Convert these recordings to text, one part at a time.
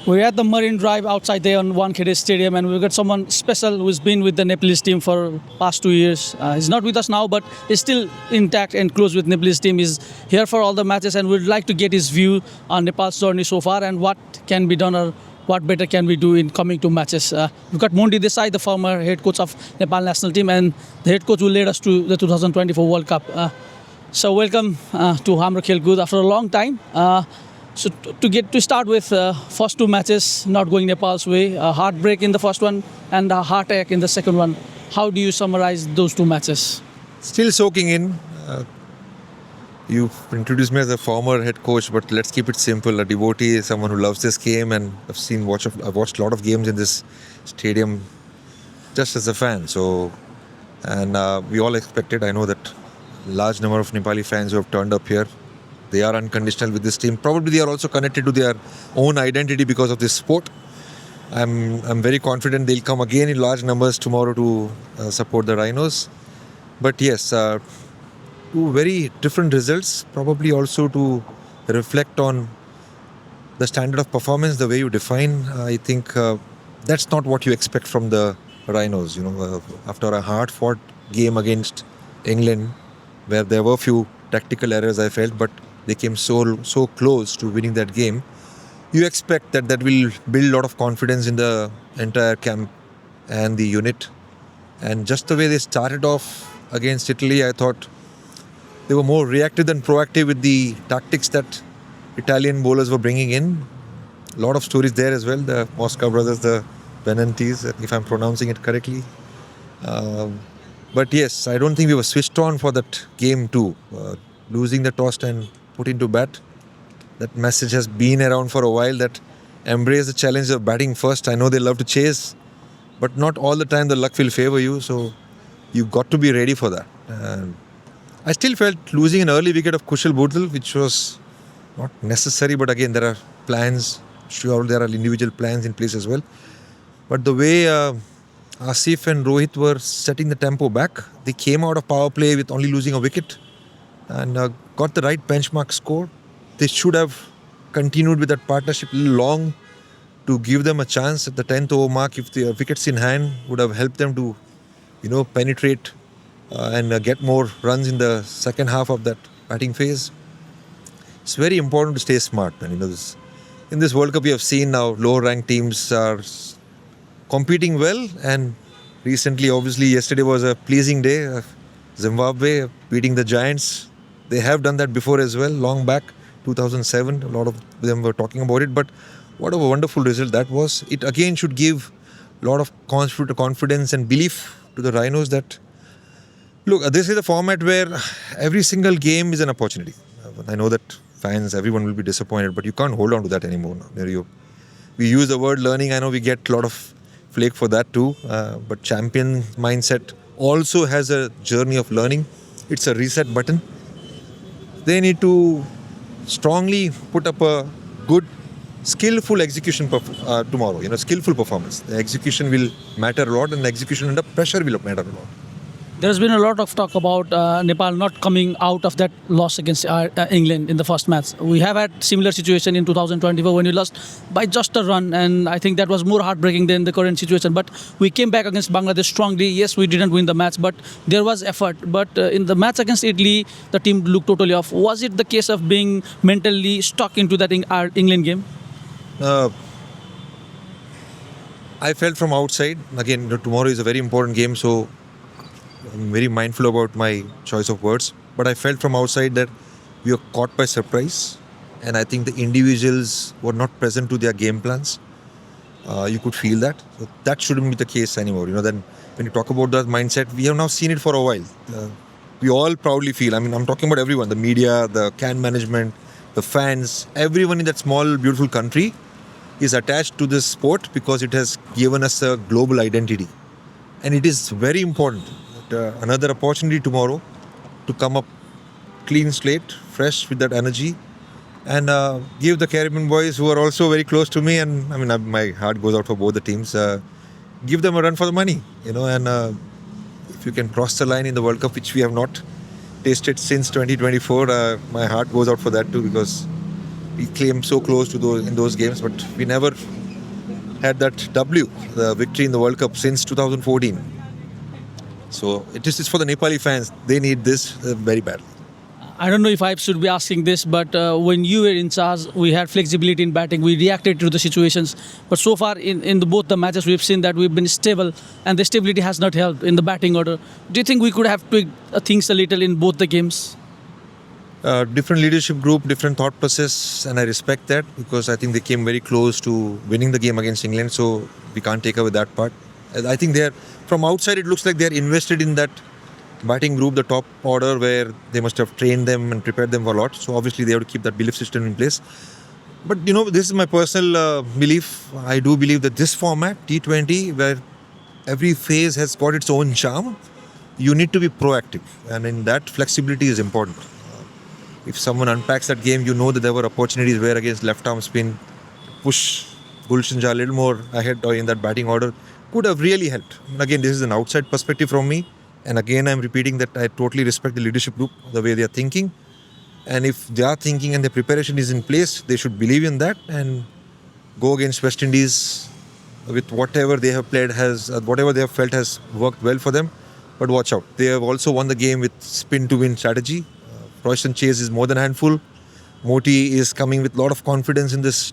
We're at the Marine Drive outside there on Wankhede Stadium, and we've got someone special who's been with the Nepalese team for past 2 years. He's not with us now, but he's still intact and close with Nepalese team. He's here for all the matches, and we'd like to get his view on Nepal's journey so far and what can be done or what better can we do in coming to matches. We've got Monty Desai, the former head coach of Nepal national team, and the head coach who led us to the 2024 World Cup. So welcome to HamroKhelkud after a long time. So to start with, first two matches not going Nepal's way, a heartbreak in the first one and a heartache in the second one. How do you summarize those two matches? Still soaking in. You've introduced me as a former head coach, but let's keep it simple. A devotee, someone who loves this game, and I've watched a lot of games in this stadium just as a fan. So, and we all expected. I know that large number of Nepali fans who have turned up here. They are unconditional with this team. Probably they are also connected to their own identity because of this sport. I'm very confident they'll come again in large numbers tomorrow to support the Rhinos. But yes, two very different results. Probably also to reflect on the standard of performance, the way you define. I think that's not what you expect from the Rhinos. After a hard-fought game against England, where there were a few tactical errors, I felt, but they came so close to winning that game. You expect that will build a lot of confidence in the entire camp and the unit. And just the way they started off against Italy, I thought they were more reactive than proactive with the tactics that Italian bowlers were bringing in. A lot of stories there as well. The Moscow brothers, the Benantes, if I'm pronouncing it correctly. But yes, I don't think we were switched on for that game too. Losing the toss and put into bat. That message has been around for a while, that embrace the challenge of batting first. I know they love to chase, but not all the time the luck will favor you. So you've got to be ready for that. I still felt losing an early wicket of Kushal Budal, which was not necessary, but again, there are plans. Sure, there are individual plans in place as well. But the way Asif and Rohit were setting the tempo back, they came out of power play with only losing a wicket and got the right benchmark score. They should have continued with that partnership a little long to give them a chance at the 10th over mark. If the wickets in hand would have helped them to, penetrate and get more runs in the second half of that batting phase. It's very important to stay smart. And in this World Cup, we have seen now lower ranked teams are competing well, and recently, obviously, yesterday was a pleasing day. Zimbabwe beating the Giants. They have done that before as well, long back, 2007. A lot of them were talking about it. But what a wonderful result that was. It again should give a lot of confidence and belief to the Rhinos that, look, this is a format where every single game is an opportunity. I know that fans, everyone will be disappointed, but you can't hold on to that anymore. We use the word learning. I know we get a lot of flake for that too. But champion mindset also has a journey of learning. It's a reset button. They need to strongly put up a good, skillful execution tomorrow. Skillful performance. The execution will matter a lot, and the execution under pressure will matter a lot. There's been a lot of talk about Nepal not coming out of that loss against England in the first match. We have had similar situation in 2024 when we lost by just a run, and I think that was more heartbreaking than the current situation. But we came back against Bangladesh strongly. Yes, we didn't win the match, but there was effort. But in the match against Italy, the team looked totally off. Was it the case of being mentally stuck into that England game? I felt from outside. Again, tomorrow is a very important game, so I'm very mindful about my choice of words, but I felt from outside that we were caught by surprise, and I think the individuals were not present to their game plans. You could feel that. So that shouldn't be the case anymore. Then when you talk about that mindset, we have now seen it for a while. We all proudly feel, I'm talking about everyone, the media, the can management, the fans, everyone in that small, beautiful country is attached to this sport because it has given us a global identity. And it is very important. Another opportunity tomorrow to come up clean slate, fresh with that energy, and give the Caribbean boys, who are also very close to me, and my heart goes out for both the teams, give them a run for the money, and if you can cross the line in the World Cup, which we have not tasted since 2024, my heart goes out for that too, because We came so close to those in those games, but we never had that W, the victory in the World Cup since 2014. So it is for the Nepali fans. They need this very badly. I don't know if I should be asking this, but when you were in charge, we had flexibility in batting. We reacted to the situations. But so far, in both the matches, we've seen that we've been stable, and the stability has not helped in the batting order. Do you think we could have tweaked things a little in both the games? Different leadership group, different thought process, and I respect that because I think they came very close to winning the game against England. So we can't take away that part. I think they're from outside. It looks like they're invested in that batting group, the top order, where they must have trained them and prepared them for a lot. So obviously they have to keep that belief system in place. But this is my personal belief. I do believe that this format, T20, where every phase has got its own charm, you need to be proactive, and in that flexibility is important. If someone unpacks that game, you know that there were opportunities where against left arm spin, push Gulshan Jha a little more ahead or in that batting order could have really helped. And again, this is an outside perspective from me. And again, I'm repeating that I totally respect the leadership group, the way they are thinking. And if they are thinking and their preparation is in place, they should believe in that and go against West Indies with whatever they have played whatever they have felt has worked well for them. But watch out. They have also won the game with spin to win strategy. Royston Chase is more than a handful. Moti is coming with a lot of confidence in this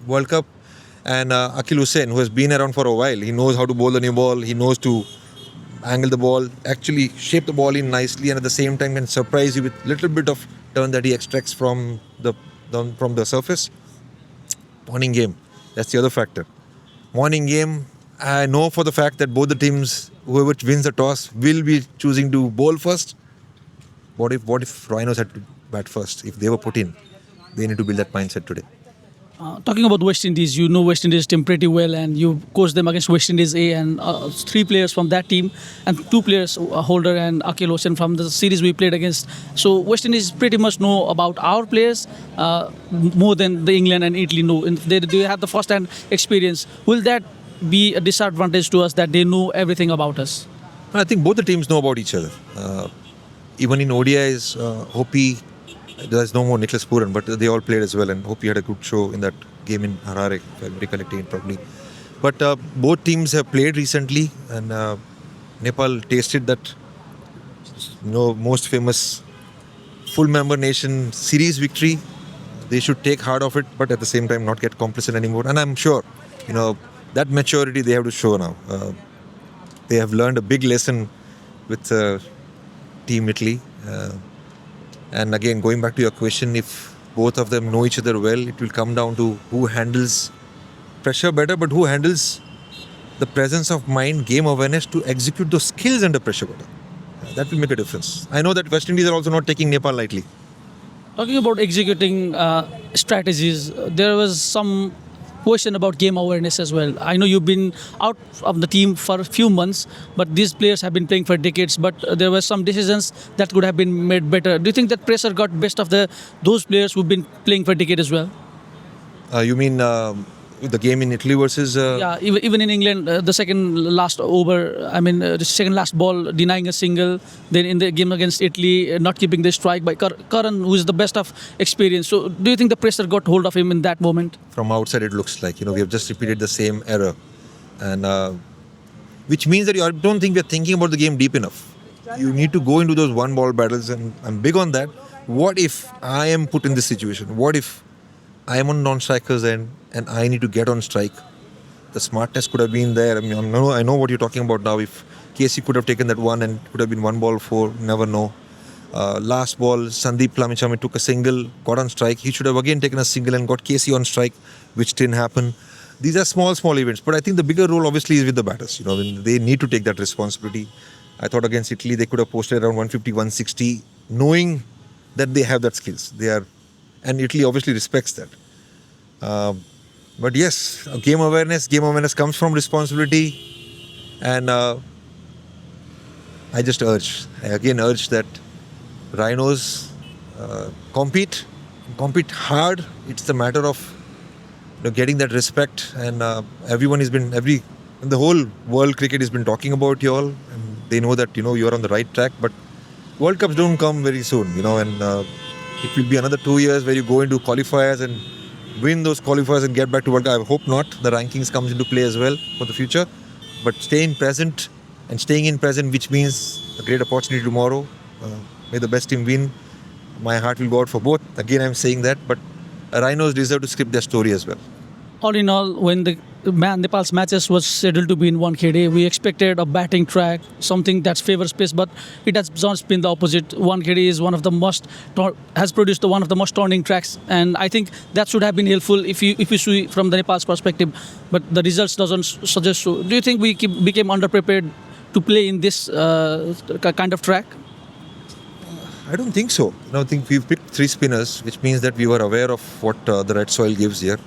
World Cup. And Akil Hussain, who has been around for a while, he knows how to bowl the new ball. He knows to angle the ball, actually shape the ball in nicely, and at the same time can surprise you with little bit of turn that he extracts from the surface. Morning game, that's the other factor. Morning game, I know for the fact that both the teams, whoever wins the toss, will be choosing to bowl first. What if Rhinos had to bat first? If they were put in, they need to build that mindset today. Talking about West Indies, you know West Indies team pretty well, and you coached them against West Indies A, and 3 players from that team, and 2 players, Holder and Akil Hussain, from the series we played against. So West Indies pretty much know about our players more than the England and Italy know. And they have the first-hand experience. Will that be a disadvantage to us that they know everything about us? I think both the teams know about each other. Even in ODIs, Hopi, there's no more Nicholas Puran, but they all played as well, and Hopi had a good show in that game in Harare, if I'm recollecting it properly. But both teams have played recently, and Nepal tasted that most famous full member nation series victory. They should take heart of it, but at the same time not get complacent anymore. And I'm sure, that maturity they have to show now. They have learned a big lesson with Team Italy. And again, going back to your question, if both of them know each other well, it will come down to who handles pressure better, but who handles the presence of mind, game awareness to execute those skills under pressure better. That will make a difference. I know that West Indies are also not taking Nepal lightly. Talking about executing strategies, there was some question about game awareness as well. I know you've been out of the team for a few months, but these players have been playing for decades, but there were some decisions that could have been made better. Do you think that pressure got best of those players who've been playing for decades as well? You mean the game in Italy versus... Yeah, even in England, the second last over, the second last ball, denying a single. Then in the game against Italy, not keeping the strike by Karan, who is the best of experience. So do you think the pressure got hold of him in that moment? From outside, it looks like, we have just repeated the same error. And which means that I don't think we're thinking about the game deep enough. You need to go into those one-ball battles, and I'm big on that. What if I am put in this situation? What if I am on non-strikers end and I need to get on strike? The smartness could have been there. I know what you're talking about now. If Casey could have taken that one and it could have been 1-4, never know. Last ball, Sandeep Lamichhame took a single, got on strike. He should have again taken a single and got Casey on strike, which didn't happen. These are small events. But I think the bigger role obviously is with the batters. They need to take that responsibility. I thought against Italy, they could have posted around 150, 160, knowing that they have that skills. And Italy obviously respects that. But yes, game awareness comes from responsibility. And I again urge that Rhinos compete hard. It's the matter of getting that respect. And the whole world cricket has been talking about you all. And they know that, you're on the right track. But World Cups don't come very soon, and it will be another 2 years where you go into qualifiers and win those qualifiers and get back to World Cup. I hope not. The rankings comes into play as well for the future. But staying in present, which means a great opportunity tomorrow. May the best team win. My heart will go out for both. Again, I'm saying that, but Rhinos deserve to script their story as well. All in all, when the Nepal's matches was scheduled to be in Wankhede, we expected a batting track, something that favors pace, but it has just been the opposite. Wankhede is one of the has produced one of the most turning tracks, and I think that should have been helpful if you see from the Nepal's perspective. But the results doesn't suggest so. Do you think we became underprepared to play in this kind of track? I don't think so. I think we've picked 3 spinners, which means that we were aware of what the red soil gives here.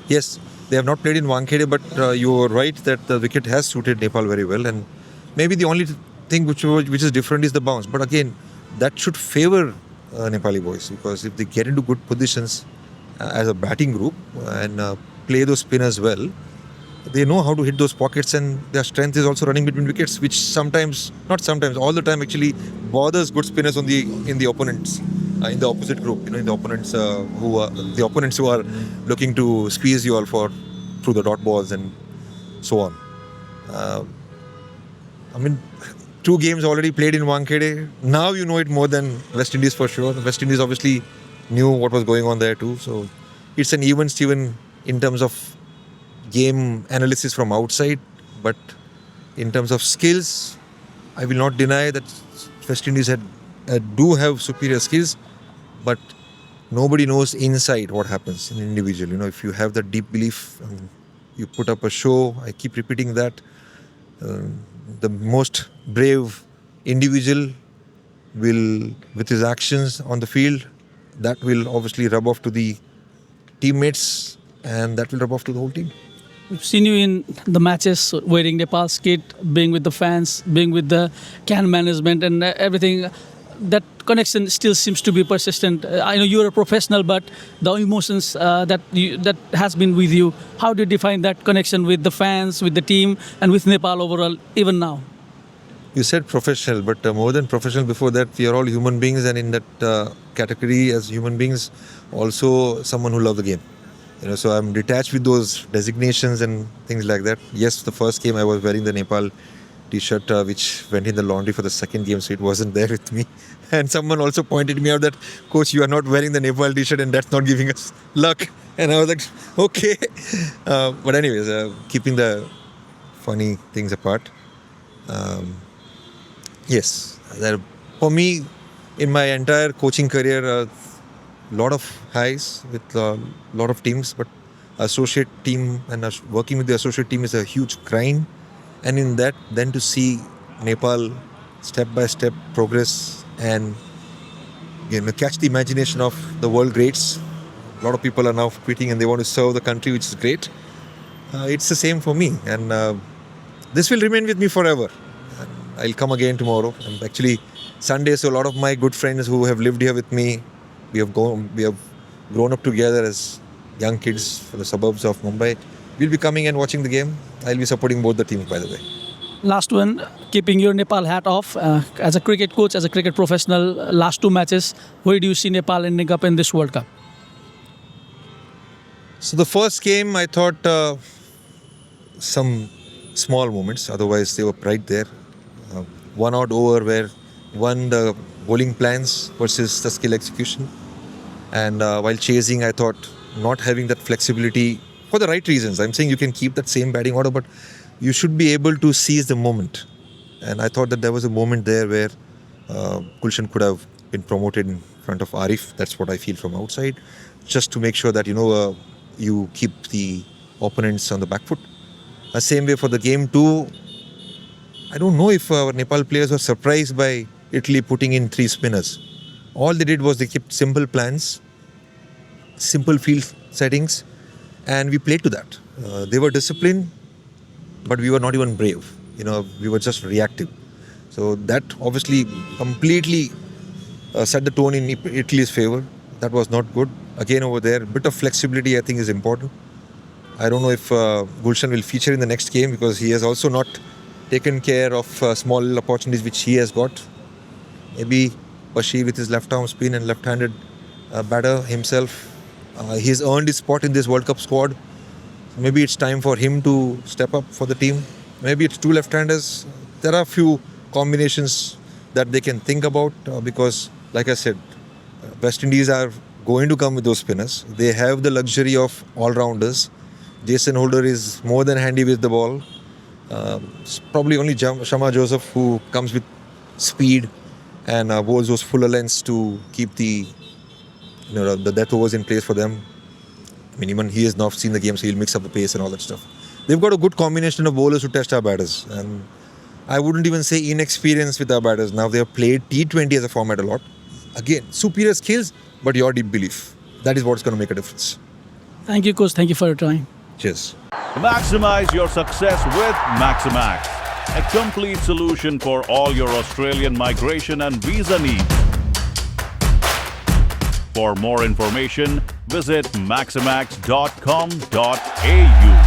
Yes, they have not played in Wankhede, but you were right that the wicket has suited Nepal very well. And maybe the only thing which is different is the bounce. But again, that should favor Nepali boys, because if they get into good positions as a batting group and play those spinners well, they know how to hit those pockets, and their strength is also running between wickets, which all the time actually bothers good spinners in the opponents, in the opposite group. In the opponents who are looking to squeeze you all through the dot balls and so on. 2 games already played in Wankhede. Now you know it more than West Indies for sure. West Indies obviously knew what was going on there too. So it's an even Steven in terms of game analysis from outside, but in terms of skills, I will not deny that West Indies do have superior skills, but nobody knows inside what happens in an individual. If you have that deep belief, you put up a show. I keep repeating that. The most brave individual will, with his actions on the field, that will obviously rub off to the teammates, and that will rub off to the whole team. We've seen you in the matches wearing Nepal's kit, being with the fans, being with the can management and everything. That connection still seems to be persistent. I know you're a professional, but the emotions that has been with you, how do you define that connection with the fans, with the team, and with Nepal overall, even now? You said professional, but more than professional, before that, we are all human beings, and in that category as human beings, also someone who loves the game. So I'm detached with those designations and things like that. Yes, the first game I was wearing the Nepal t-shirt, which went in the laundry for the second game, so it wasn't there with me. And someone also pointed me out that, Coach, you are not wearing the Nepal t-shirt and that's not giving us luck. And I was like, okay. But anyways, keeping the funny things apart. Yes, for me, in my entire coaching career, lot of highs with a lot of teams, but associate team and working with the associate team is a huge grind. And in that, then to see Nepal step by step progress and catch the imagination of the world greats. A lot of people are now quitting and they want to serve the country, which is great. It's the same for me, and this will remain with me forever. I'll come again tomorrow. And actually, Sunday, so a lot of my good friends who have lived here with me, we have grown up together as young kids from the suburbs of Mumbai. We'll be coming and watching the game. I'll be supporting both the teams, by the way. Last one, keeping your Nepal hat off, as a cricket coach, as a cricket professional, last 2 matches, where do you see Nepal ending up in this World Cup? So the first game, I thought some small moments, otherwise they were right there. 1 odd over where won the bowling plans versus the skill execution. And while chasing, I thought not having that flexibility for the right reasons. I'm saying you can keep that same batting order, but you should be able to seize the moment. And I thought that there was a moment there where Gulshan could have been promoted in front of Arif. That's what I feel from outside. Just to make sure that, you keep the opponents on the back foot. The same way for the game 2. I don't know if our Nepal players were surprised by Italy putting in 3 spinners. All they did was they kept simple plans, simple field settings, and we played to that. They were disciplined, but we were not even brave. We were just reactive. So that obviously completely set the tone in Italy's favor. That was not good. Again over there, a bit of flexibility I think is important. I don't know if Gulshan will feature in the next game, because he has also not taken care of small opportunities which he has got. Maybe Bashir with his left arm spin and left-handed batter himself. He's earned his spot in this World Cup squad. Maybe it's time for him to step up for the team. Maybe it's two left-handers. There are a few combinations that they can think about because, like I said, West Indies are going to come with those spinners. They have the luxury of all-rounders. Jason Holder is more than handy with the ball. It's probably only Shama Joseph who comes with speed and bowls those fuller lengths to keep the death overs in place for them. I mean, even he has not seen the game, so he'll mix up the pace and all that stuff. They've got a good combination of bowlers to test our batters, and I wouldn't even say inexperience with our batters. Now they have played T20 as a format a lot. Again, superior skills, but your deep belief. That is what's going to make a difference. Thank you, coach. Thank you for your time. Cheers. Maximize your success with Maximax, a complete solution for all your Australian migration and visa needs. For more information, visit maximax.com.au.